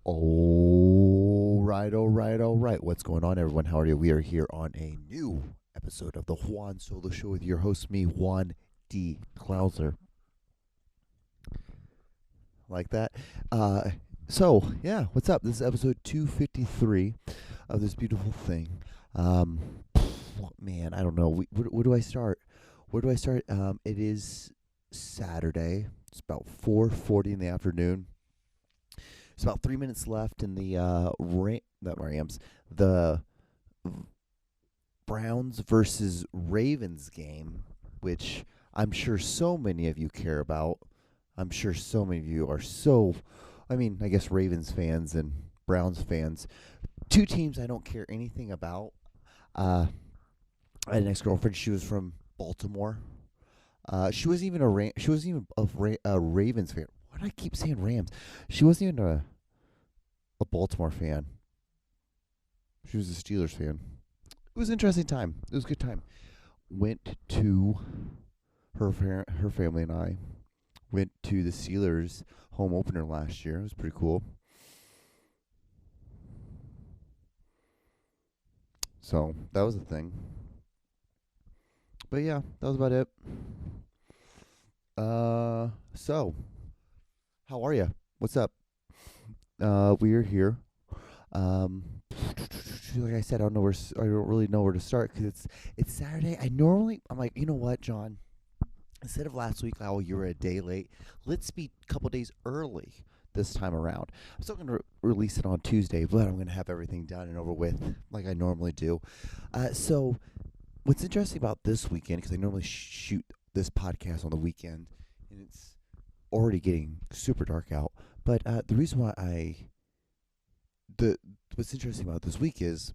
All right. What's going on, everyone? How are you? We are here on a new episode of the Juan Solo Show with your host, me, Juan D. Klauser. Like that? What's up? This is episode 253 of this beautiful thing. Man, I don't know. Where do I start? It is Saturday. It's about 4:40 in the afternoon. There's about 3 minutes left in the the Browns versus Ravens game, which I'm sure so many of you care about. I'm sure so many of you are I guess Ravens fans and Browns fans. Two teams I don't care anything about. I had an ex-girlfriend. She was from Baltimore. She wasn't even a Ravens fan. Why do I keep saying Rams? She wasn't even a Baltimore fan. She was a Steelers fan. It was an interesting time. It was a good time. Went to her family and I went to the Steelers home opener last year. It was pretty cool. So that was the thing. But yeah, that was about it. So how are you? What's up? We are here. Like I said, I don't really know where to start because it's Saturday. I'm like, you know what, John? Instead of last week, you were a day late. Let's be a couple days early this time around. I'm still going to release it on Tuesday, but I'm going to have everything done and over with like I normally do. So what's interesting about this weekend, because I normally shoot this podcast on the weekend, and it's already getting super dark out. But the reason why what's interesting about this week is,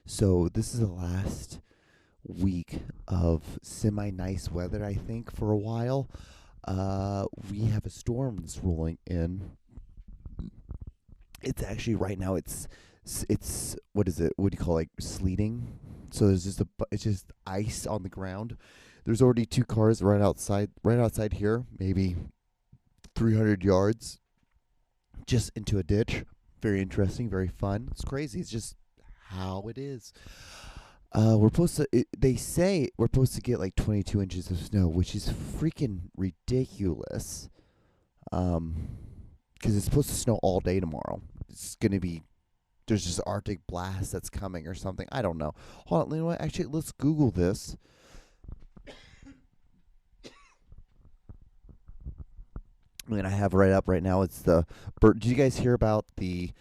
so this is the last week of semi-nice weather, I think, for a while. We have a storm that's rolling in. It's actually right now. It's what is it? What do you call sleeting? So it's just ice on the ground. There's already two cars right outside here, maybe 300 yards, just into a ditch. Very interesting, very fun. It's crazy. It's just how it is. They say we're supposed to get like 22 inches of snow, which is freaking ridiculous. Because it's supposed to snow all day tomorrow. There's just Arctic blast that's coming or something. I don't know. Hold on, you know what? Actually, let's Google this. I have right up right now. It's the bird. Did you guys hear about the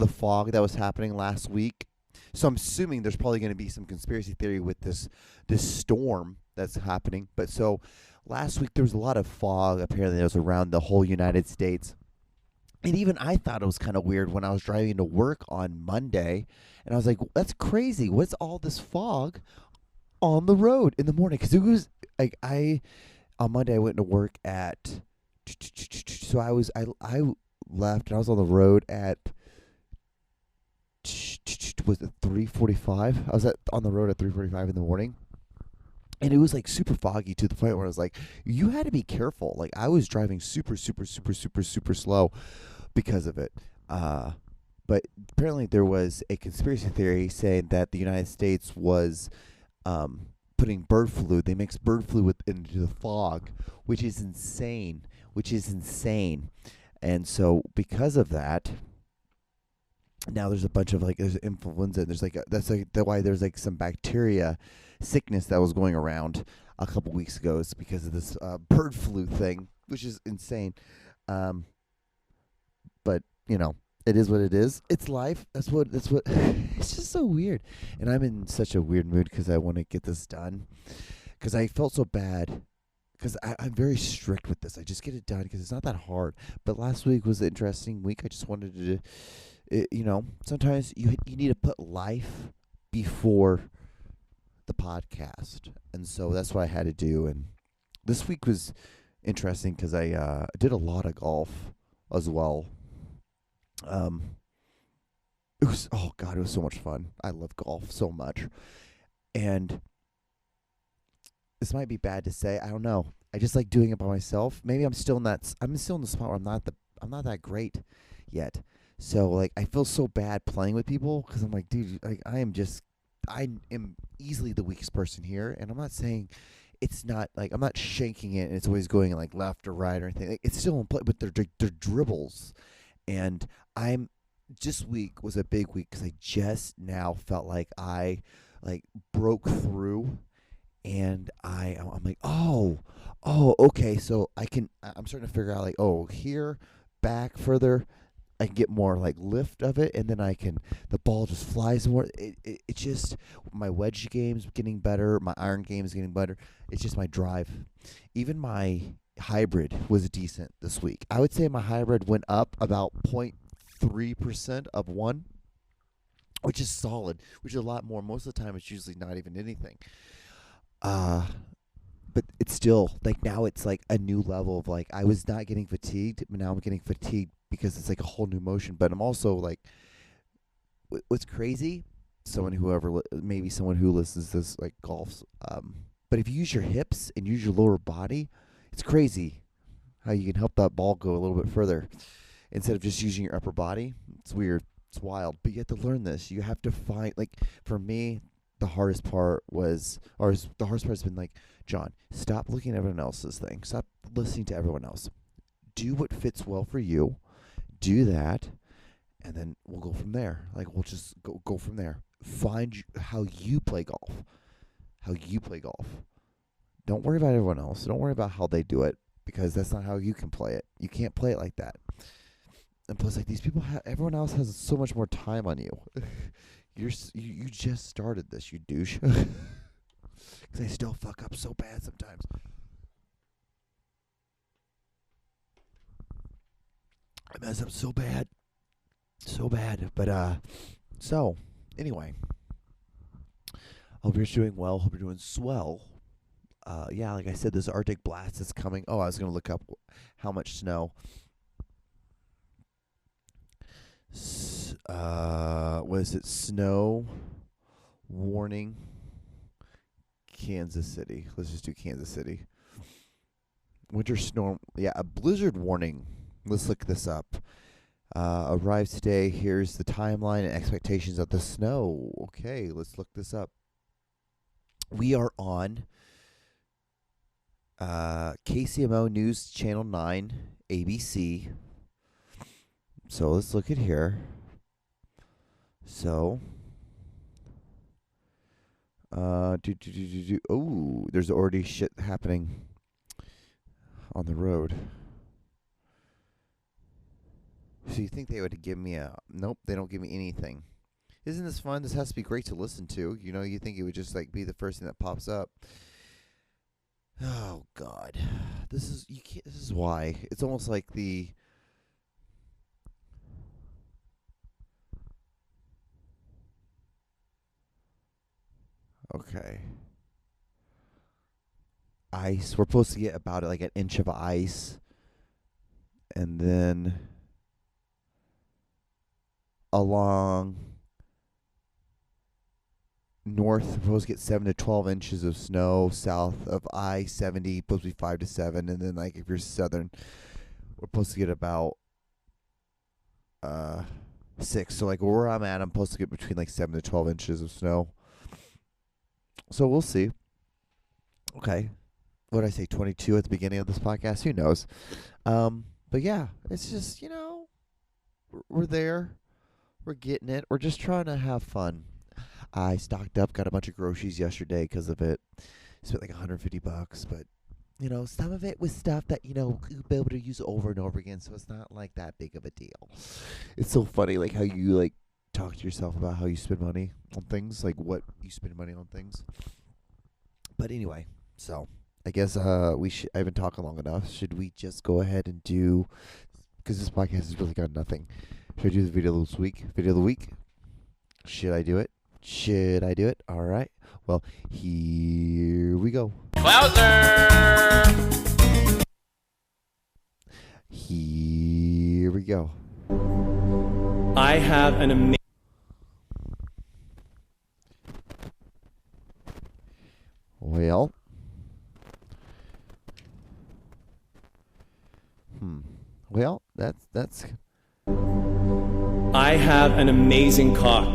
fog that was happening last week? So I'm assuming there's probably going to be some conspiracy theory with this storm that's happening. But so last week there was a lot of fog. Apparently that was around the whole United States. And even I thought it was kind of weird when I was driving to work on Monday. And I was like, that's crazy. What's all this fog on the road in the morning? Because it was like on Monday I went to work at... So I left and I was on the road at... Was it 3:45? I was on the road at 3:45 in the morning, and it was like super foggy to the point where I was like, you had to be careful. Like I was driving super slow because of it. But apparently there was a conspiracy theory saying that the United States was putting bird flu. They mixed bird flu into the fog, which is insane. And so because of that, now there's a bunch of there's influenza. There's that's why there's some bacteria sickness that was going around a couple weeks ago. It's because of this bird flu thing, which is insane. But it is what it is. It's life. That's what. It's just so weird, and I'm in such a weird mood because I want to get this done. Because I felt so bad. Because I'm very strict with this. I just get it done because it's not that hard. But last week was an interesting week. I just wanted to. Sometimes you need to put life before the podcast, and so that's what I had to do. And this week was interesting because I did a lot of golf as well. It was it was so much fun. I love golf so much, and this might be bad to say. I don't know. I just like doing it by myself. Maybe I'm still in the spot where I'm not that great. yet. So like I feel so bad playing with people because I'm like, dude, like I am easily the weakest person here, and I'm not saying it's not like I'm not shanking it and it's always going like left or right or anything. Like, it's still in play, but they're dribbles, and I'm this week was a big week because I just now felt like I like broke through, and I'm like, okay, so I'm starting to figure out like, here, back further, I can get more like lift of it, and then the ball just flies more. It just, my wedge game's getting better, my iron game is getting better. It's just my drive. Even my hybrid was decent this week. I would say my hybrid went up about 0.3% of one, which is solid, which is a lot more. Most of the time, it's usually not even anything. But it's still like now it's like a new level of like I was not getting fatigued, but now I'm getting fatigued because it's like a whole new motion. But I'm also like, what's crazy? Maybe someone who listens to this like golfs. But if you use your hips and use your lower body, it's crazy how you can help that ball go a little bit further instead of just using your upper body. It's weird. It's wild. But you have to learn this. You have to find, like, for me, the hardest part has been like, John, stop looking at everyone else's thing. Stop listening to everyone else. Do what fits well for you. Do that, and then we'll go from there. Like, we'll just go from there. Find how you play golf. How you play golf. Don't worry about everyone else. Don't worry about how they do it, because that's not how you can play it. You can't play it like that. And plus, like, these people, everyone else has so much more time on you. You just started this, you douche. Because I still fuck up so bad sometimes. I mess up so bad. So bad. But, so, anyway. Hope you're doing well. Hope you're doing swell. Yeah, like I said, this Arctic blast is coming. Oh, I was going to look up how much snow. What is it? Snow warning. Kansas City. Let's just do Kansas City. Winter storm. Yeah, a blizzard warning. Let's look this up. Arrives today. Here's the timeline and expectations of the snow. Okay, let's look this up. We are on KCMO News Channel 9, ABC. So let's look at here. So, oh, there's already shit happening on the road. So you think they would give me nope, they don't give me anything. Isn't this fun? This has to be great to listen to. You know, you think it would just like be the first thing that pops up. Oh God. This is why. It's almost like the okay. Ice. We're supposed to get about like an inch of ice. And then along north, we're supposed to get 7 to 12 inches of snow. South of I-70, supposed to be 5 to 7. And then, like, if you're southern, we're supposed to get about 6. So, like, where I'm at, I'm supposed to get between, like, 7 to 12 inches of snow. So, we'll see. Okay. What did I say, 22 at the beginning of this podcast? Who knows? But, yeah, it's just, you know, we're there. We're getting it. We're just trying to have fun. I stocked up, got a bunch of groceries yesterday because of it. Spent like $150, but you know, some of it was stuff that you know you'll be able to use over and over again, so it's not like that big of a deal. It's so funny, like how you like talk to yourself about how you spend money on things, like what you spend money on things. But anyway, so I guess I've been talking long enough. Should we just go ahead and do? Because this podcast has really got nothing. Should I do the video of this week? Video of the week? Should I do it? Should I do it? All right. Well, here we go. Clouser! Here we go. I have an amazing... Well. Well, that's... I have an amazing cock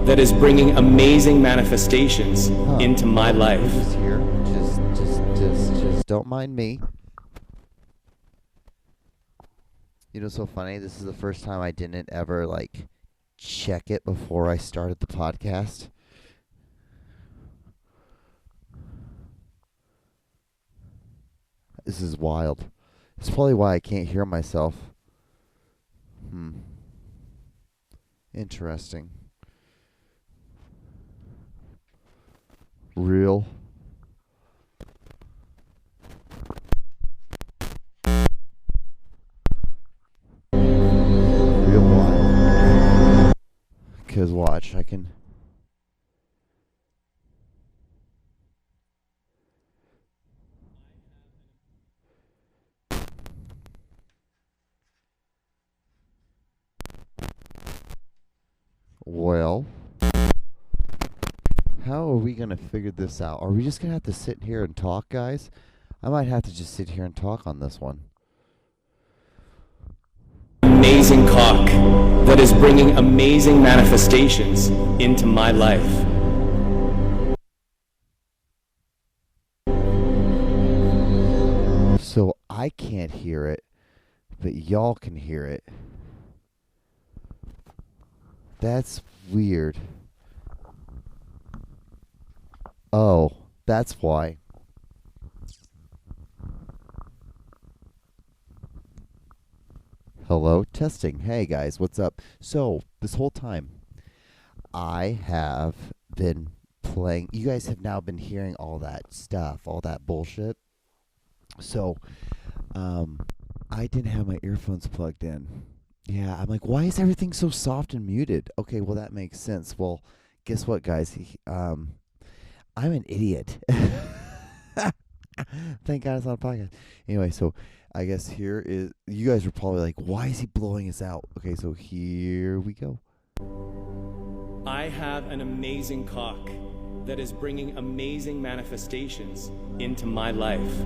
that is bringing amazing manifestations into my life. Just here. Just don't mind me. You know, so funny. This is the first time I didn't ever like check it before I started the podcast. This is wild. It's probably why I can't hear myself. Interesting. Real. Real wild. Because watch, I can... Well, how are we going to figure this out? Are we just going to have to sit here and talk, guys? I might have to just sit here and talk on this one. Amazing cock that is bringing amazing manifestations into my life. So I can't hear it, but y'all can hear it. That's weird. Oh, that's why. Hello, testing. Hey guys, what's up? So, this whole time, I have been playing. You guys have now been hearing all that stuff, all that bullshit. So, I didn't have my earphones plugged in. Yeah, I'm like, why is everything so soft and muted? Okay, well, that makes sense. Well, guess what, guys? I'm an idiot. Thank God it's not a podcast. Anyway, so I guess here is... You guys are probably like, why is he blowing us out? Okay, so here we go. I have an amazing cock that is bringing amazing manifestations into my life.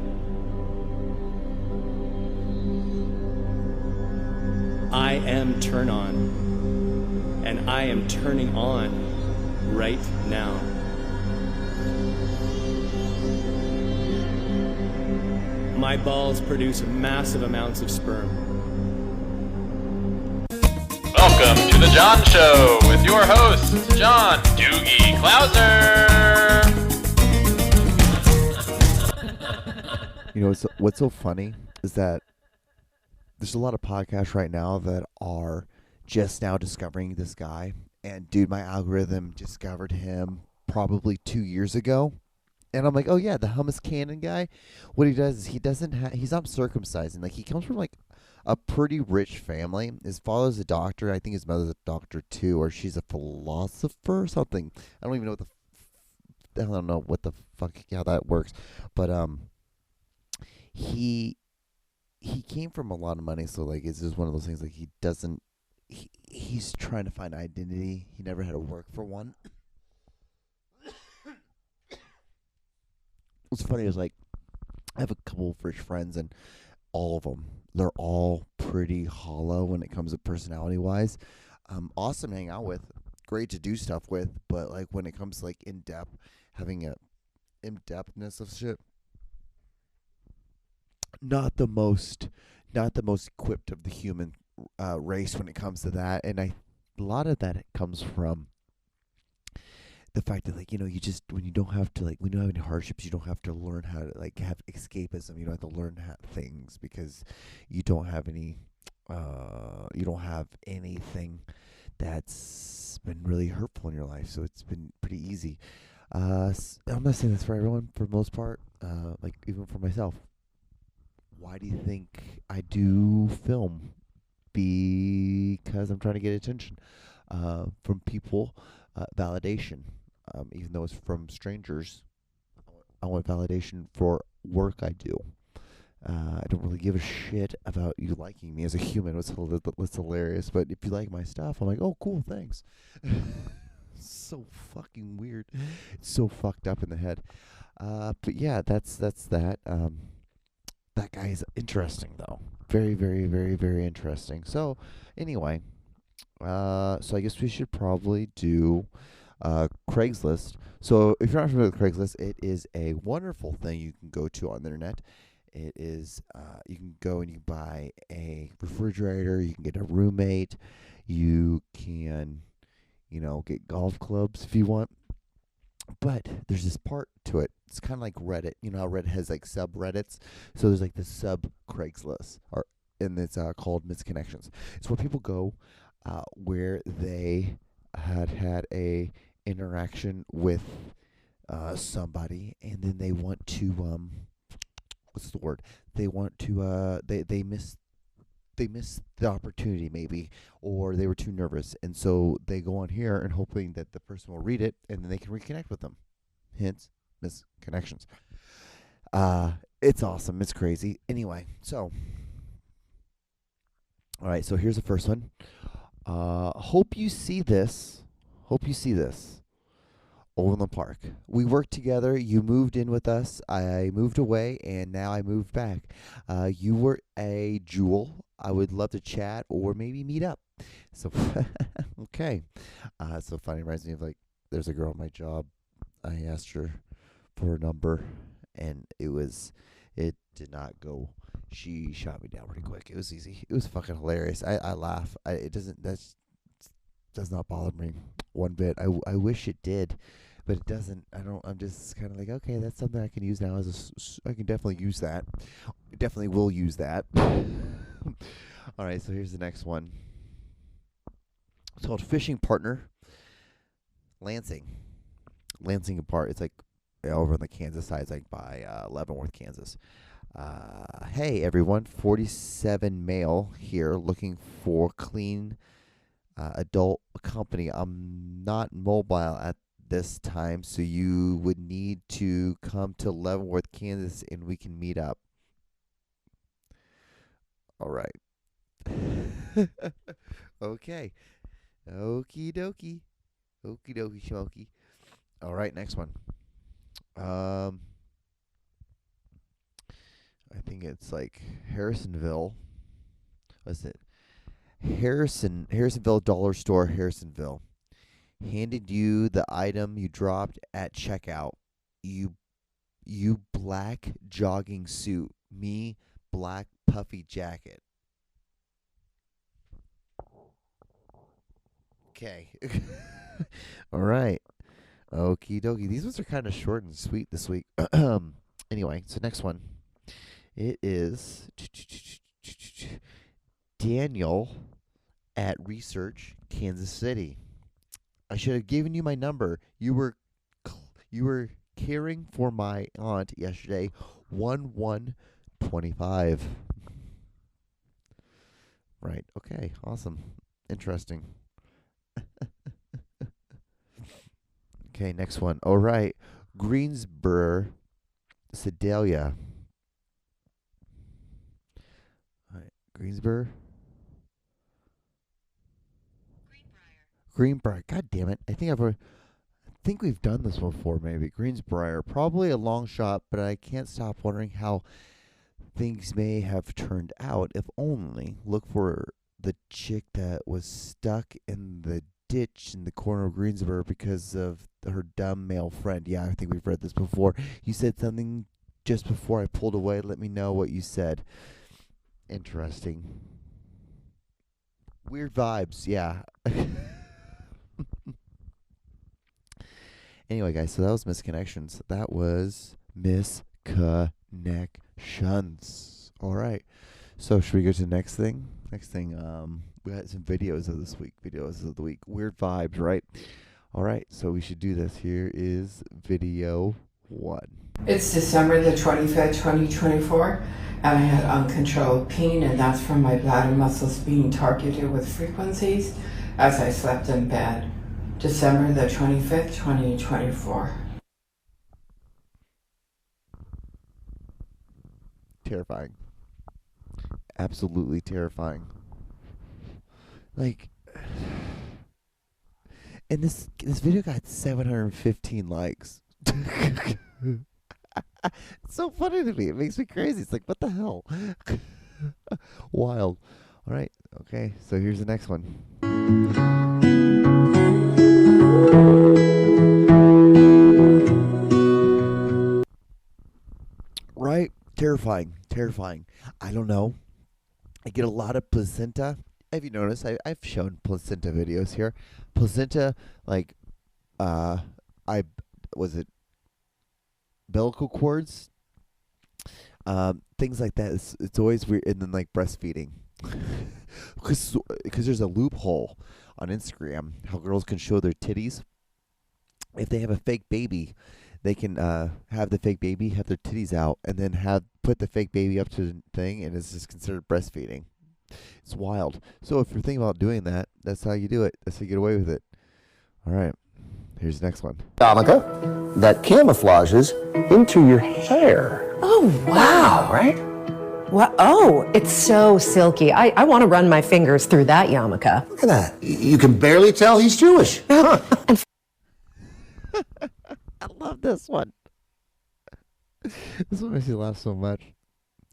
I am turn on, and I am turning on right now. My balls produce massive amounts of sperm. Welcome to The John Show with your host, John Doogie Clouser. You know, what's so funny is that there's a lot of podcasts right now that are just now discovering this guy. And, dude, my algorithm discovered him probably 2 years ago. And I'm like, oh, yeah, the hummus cannon guy. What he does is he's not circumcising. Like, he comes from, like, a pretty rich family. His father's a doctor. I think his mother's a doctor, too. Or she's a philosopher or something. I don't even know I don't know what the fuck, how that works. But, he came from a lot of money, so like it's just one of those things. Like he's trying to find identity. He never had to work for one. What's funny is like I have a couple of rich friends, and all of them, they're all pretty hollow when it comes to personality wise. Awesome to hang out with, great to do stuff with, but like when it comes to like in depth, having a in depthness of shit. Not the most equipped of the human race when it comes to that, and a lot of that comes from the fact that like you just when you don't have to like when you don't have any hardships, you don't have to learn how to like have escapism. You don't have to learn things because you don't have any you don't have anything that's been really hurtful in your life, so it's been pretty easy. I'm not saying this for everyone. For the most part, like even for myself. Why do you think I do film? Because I'm trying to get attention from people, validation. Even though it's from strangers, I want validation for work I do. I don't really give a shit about you liking me as a human. It's hilarious. But if you like my stuff, I'm like, oh, cool, thanks. So fucking weird. It's so fucked up in the head. But yeah, that's that. That guy is interesting, though. Very, very, very, very interesting. So, anyway, So I guess we should probably do Craigslist. So if you're not familiar with Craigslist, it is a wonderful thing you can go to on the internet. It is you can go and you buy a refrigerator. You can get a roommate. You can, get golf clubs if you want. But there's this part to it. It's kind of like Reddit. You know how Reddit has like subreddits? So there's like the sub Craigslist, and it's called Misconnections. It's where people go where they had a interaction with somebody, and then they want to what's the word? They want to they missed the opportunity maybe, or they were too nervous, and so they go on here and hoping that the person will read it and then they can reconnect with them. Hence, misconnections. It's awesome. It's crazy. Anyway, so all right. So here's the first one. Hope you see this. Hope you see this. Overland Park. We worked together. You moved in with us. I moved away, and now I moved back. You were a jewel. I would love to chat or maybe meet up. So, okay. It's so funny. It reminds me of there's a girl at my job. I asked her for her number, and it did not go. She shot me down pretty quick. It was easy. It was fucking hilarious. I laugh. Does not bother me one bit. I wish it did, but it doesn't. I'm just kind of like, okay, that's something I can use now. I can definitely use that. Definitely will use that. All right, so here's the next one. It's called Fishing Partner. Lansing apart. It's like over on the Kansas side. It's like by Leavenworth, Kansas. Hey everyone, 47 male here, looking for clean adult company. I'm not mobile at this time, so you would need to come to Leavenworth, Kansas, and we can meet up. All right. Okay. Okie dokie. Okie dokie schmoky. All right, next one. I think it's like Harrisonville. What's it? Harrisonville Dollar Store, Harrisonville. Handed you the item you dropped at checkout. You black jogging suit. Me black puffy jacket. Okay. All right. Okie dokie. These ones are kind of short and sweet this week. Anyway, so next one. It is Daniel at Research, Kansas City. I should have given you my number. You were caring for my aunt yesterday. 1125. Right. Okay. Awesome. Interesting. Okay. Next one. All right. Greensboro, Sedalia. All right. Greensboro. Greenbrier. God damn it. I think we've done this before, maybe. Greensbrier. Probably a long shot, but I can't stop wondering how things may have turned out if only. Look for the chick that was stuck in the ditch in the corner of Greensboro because of her dumb male friend. Yeah, I think we've read this before. You said something just before I pulled away. Let me know what you said. Interesting. Weird vibes, yeah. Anyway, guys, so that was Misconnections. That was Misconnections. All right. So should we go to the next thing? Next thing, we got some videos of this week. Videos of the week. Weird vibes, right? All right. So we should do this. Here is video 1. It's December the 25th, 2024, and I had uncontrolled pain, and that's from my bladder muscles being targeted with frequencies as I slept in bed. December the 25th, 2024. Terrifying. Absolutely terrifying. Like, and this video got 715 likes. It's so funny to me. It makes me crazy. It's like, what the hell? Wild. All right. Okay. So here's the next one. Right? Terrifying. I don't know. I get a lot of placenta. Have you noticed? I've shown placenta videos here. Placenta, like, I was it umbilical cords, things like that. It's always weird. And then like breastfeeding, because there's a loophole on Instagram how girls can show their titties. If they have a fake baby, they can have the fake baby have their titties out and then put the fake baby up to the thing, and it's just considered breastfeeding. It's wild. So if you're thinking about doing that, that's how you do it. That's how you get away with it. All right. Here's the next one. Yarmulke that camouflages into your hair. Oh, wow. Right? What? Oh, it's so silky. I want to run my fingers through that yarmulke. Look at that. You can barely tell he's Jewish. I love this one. This one makes me laugh so much.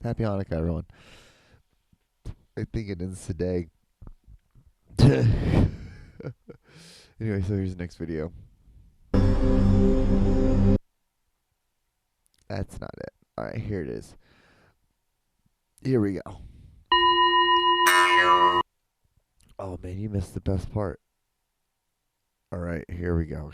Happy Hanukkah, everyone. I think it ends today. Anyway, so here's the next video. That's not it. Alright, here it is. Here we go. Oh man, you missed the best part. Alright, here we go.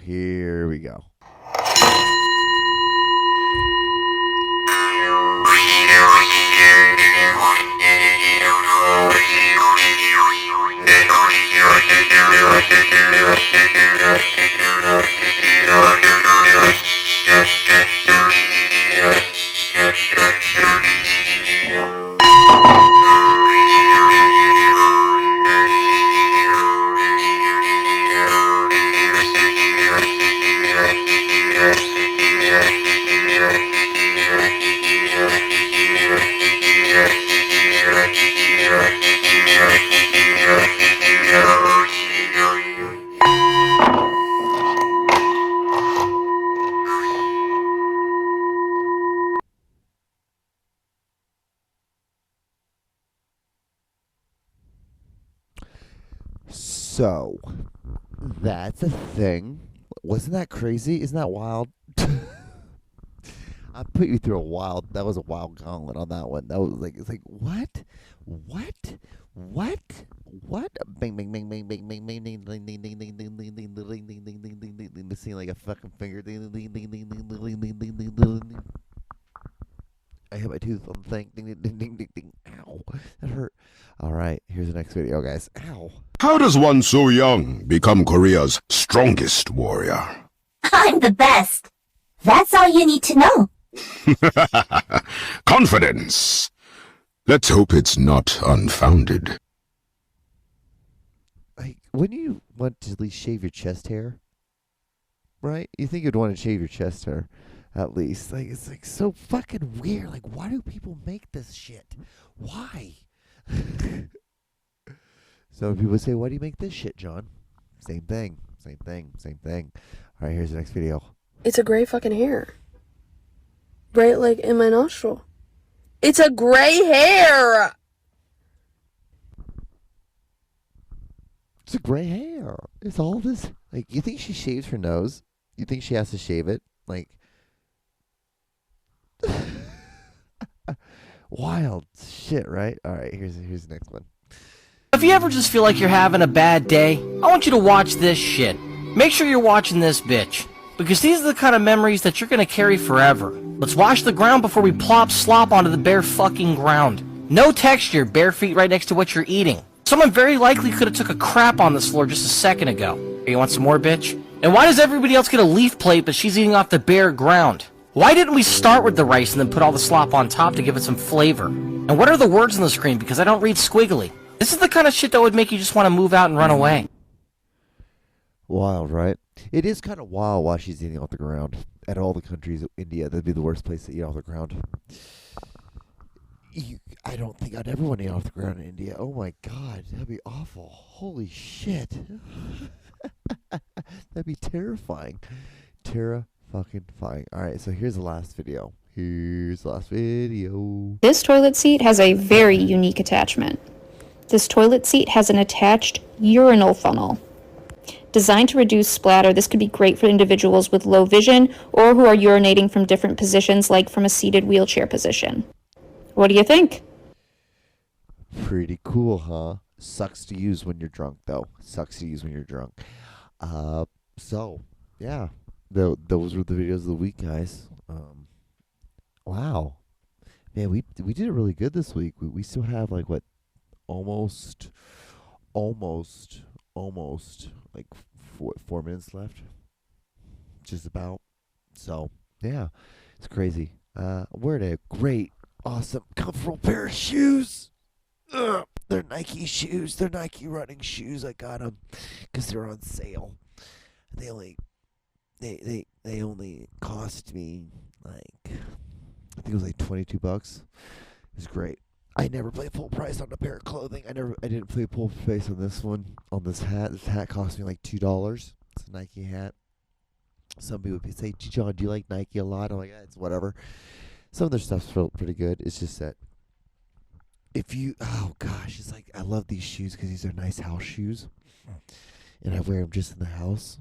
So, that's a thing. Wasn't that crazy? Isn't that wild? I put you through that was a wild gauntlet on that one. That was like, it's like, what? Bang, bang, bang, bang, bang, bang, bang, ding, ding, ding, ding, ding, ding, ding, ding, ding, ding, ding, ding, ding, ding, ding, ding, seeing like a fucking finger, ding, ding, ding, ding, ding, ding, ding, ding, ding, ding, ding. I hit my tooth on the thing, ding, ding, ding, ding, ding, ding. Ow, that hurt. All right, here's the next video, guys. Ow. How does one so young become Korea's strongest warrior? I'm the best. That's all you need to know. Confidence. Let's hope it's not unfounded. Like, wouldn't you want to at least shave your chest hair? Right? You think you'd want to shave your chest hair, at least. Like, it's like so fucking weird. Like, why do people make this shit? Why? Some people say, why do you make this shit, John? Same thing. All right, here's the next video. It's a gray fucking hair. Right, like, in my nostril. It's a gray hair! It's a gray hair. It's all this. Like, you think she shaves her nose? You think she has to shave it? Like, wild shit, right? All right, here's the next one. If you ever just feel like you're having a bad day, I want you to watch this shit. Make sure you're watching this bitch, because these are the kind of memories that you're gonna carry forever. Let's wash the ground before we plop slop onto the bare fucking ground. No texture, bare feet right next to what you're eating. Someone very likely could have took a crap on this floor just a second ago. Hey, you want some more, bitch? And why does everybody else get a leaf plate but she's eating off the bare ground? Why didn't we start with the rice and then put all the slop on top to give it some flavor? And what are the words on the screen, because I don't read squiggly? This is the kind of shit that would make you just want to move out and run away. Wild, right? It is kind of wild why she's eating off the ground. At all the countries, India, that'd be the worst place to eat off the ground. I don't think I'd ever want to eat off the ground in India. Oh my god, that'd be awful. Holy shit. That'd be terrifying. Fucking-fying. Alright, so here's the last video. This toilet seat has a very unique attachment. This toilet seat has an attached urinal funnel. Designed to reduce splatter, this could be great for individuals with low vision or who are urinating from different positions, like from a seated wheelchair position. What do you think? Pretty cool, huh? Sucks to use when you're drunk, though. Sucks to use when you're drunk. So, yeah. Those were the videos of the week, guys. Wow. Man, we did it really good this week. We still have, like, what? Almost, like, 4 minutes left. Just about. So, yeah. It's crazy. Wearing a great, awesome, comfortable pair of shoes. They're Nike shoes. They're Nike running shoes. I got them because they're on sale. They only cost me like, I think it was like $22. It was great. I never play full price on a pair of clothing. I didn't play full price on this one. On this hat. This hat cost me like $2. It's a Nike hat. Some people would say, John, do you like Nike a lot? I'm like, yeah, it's whatever. Some of their stuff's pretty good. It's just that oh gosh, it's like, I love these shoes because these are nice house shoes. And I wear them just in the house.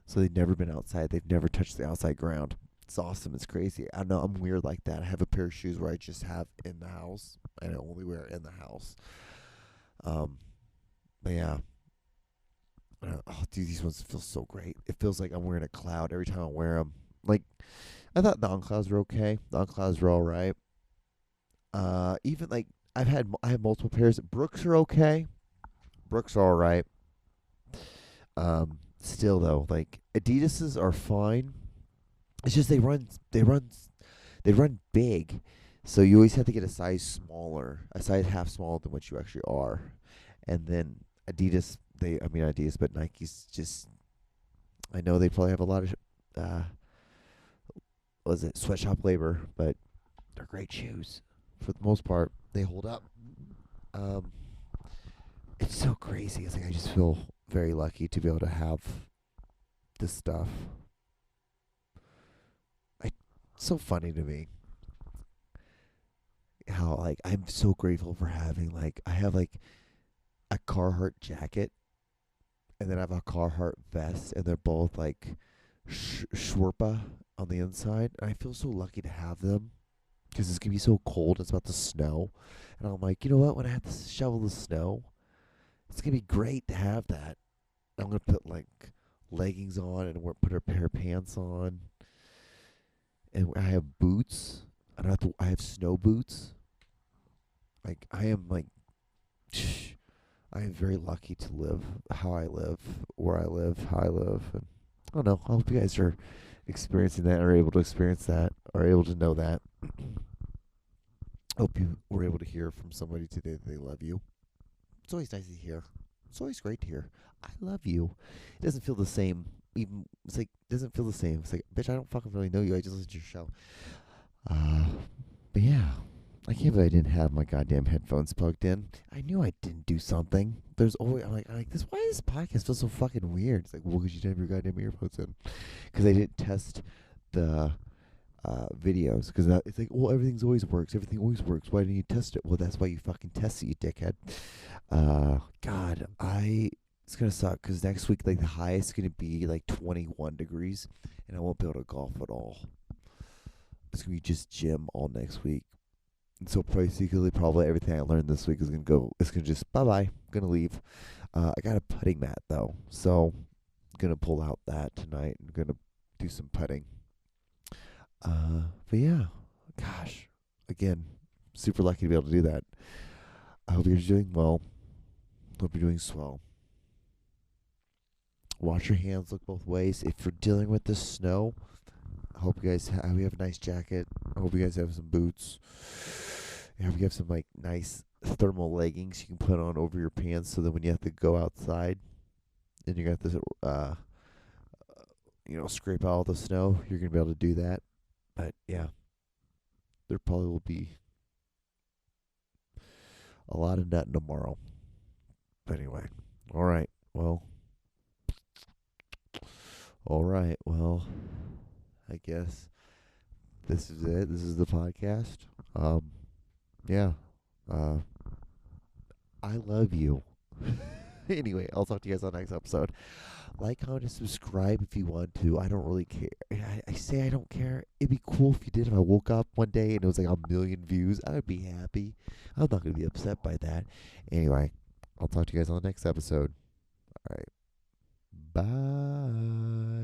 So they've never been outside. They've never touched the outside ground. It's awesome. It's crazy. I know I'm weird like that. I have a pair of shoes where I just have in the house. And I only wear it in the house. But yeah. Oh, dude, these ones feel so great. It feels like I'm wearing a cloud every time I wear them. Like, I thought the on-clouds were okay. The on-clouds were all right. Even like I have multiple pairs. Brooks are okay. Brooks are all right. Still though, like Adidas's are fine. It's just they run big, so you always have to get a size smaller, a size half smaller than what you actually are. And then Adidas, but Nike's just, I know they probably have a lot of sweatshop labor, but they're great shoes. For the most part, they hold up. It's so crazy. It's like I just feel very lucky to be able to have this stuff. It's so funny to me how, like, I'm so grateful for having, like, I have like a Carhartt jacket, and then I have a Carhartt vest, and they're both like Schwerpa on the inside. And I feel so lucky to have them. Because it's going to be so cold. It's about to snow. And I'm like, you know what? When I have to shovel the snow, it's going to be great to have that. I'm going to put, like, leggings on and put a pair of pants on. And I have boots. I have snow boots. Like, I am very lucky to live how I live, where I live, how I live. And I don't know. I hope you guys are experiencing that, or able to experience that, or able to know that. Hope you were able to hear from somebody today that they love you. It's always nice to hear. It's always great to hear. I love you. It doesn't feel the same. It's like, it doesn't feel the same. It's like, bitch, I don't fucking really know you. I just listened to your show. But yeah, I can't believe I didn't have my goddamn headphones plugged in. I knew I didn't do something. There's always, I'm like this. Why does this podcast feel so fucking weird? It's like, well, because you didn't have your goddamn earphones in. Because I didn't test the videos, because it's like, well, everything always works. Why didn't you test it? Well, that's why you fucking test it, you dickhead. God, it's gonna suck, because next week, like, the highest is gonna be like 21 degrees, and I won't be able to golf at all. It's gonna be just gym all next week, and so probably everything I learned this week is gonna go. It's gonna just bye. I'm gonna leave. I got a putting mat though, so I'm gonna pull out that tonight. I'm gonna do some putting. But yeah, gosh, again, super lucky to be able to do that. I hope you're doing well. Hope you're doing swell. Wash your hands, look both ways. If you're dealing with the snow, I hope you guys we have a nice jacket. I hope you guys have some boots. I hope you have some, like, nice thermal leggings you can put on over your pants, so that when you have to go outside and you got this, scrape out all the snow, you're gonna be able to do that. But yeah, there probably will be a lot of nutting tomorrow. But anyway, all right. Well, I guess this is it. This is the podcast. Yeah. I love you. Anyway, I'll talk to you guys on the next episode. Like, comment, and subscribe if you want to. I don't really care. I say I don't care. It'd be cool if you did. If I woke up one day and it was like 1,000,000 views, I would be happy. I'm not going to be upset by that. Anyway, I'll talk to you guys on the next episode. All right. Bye.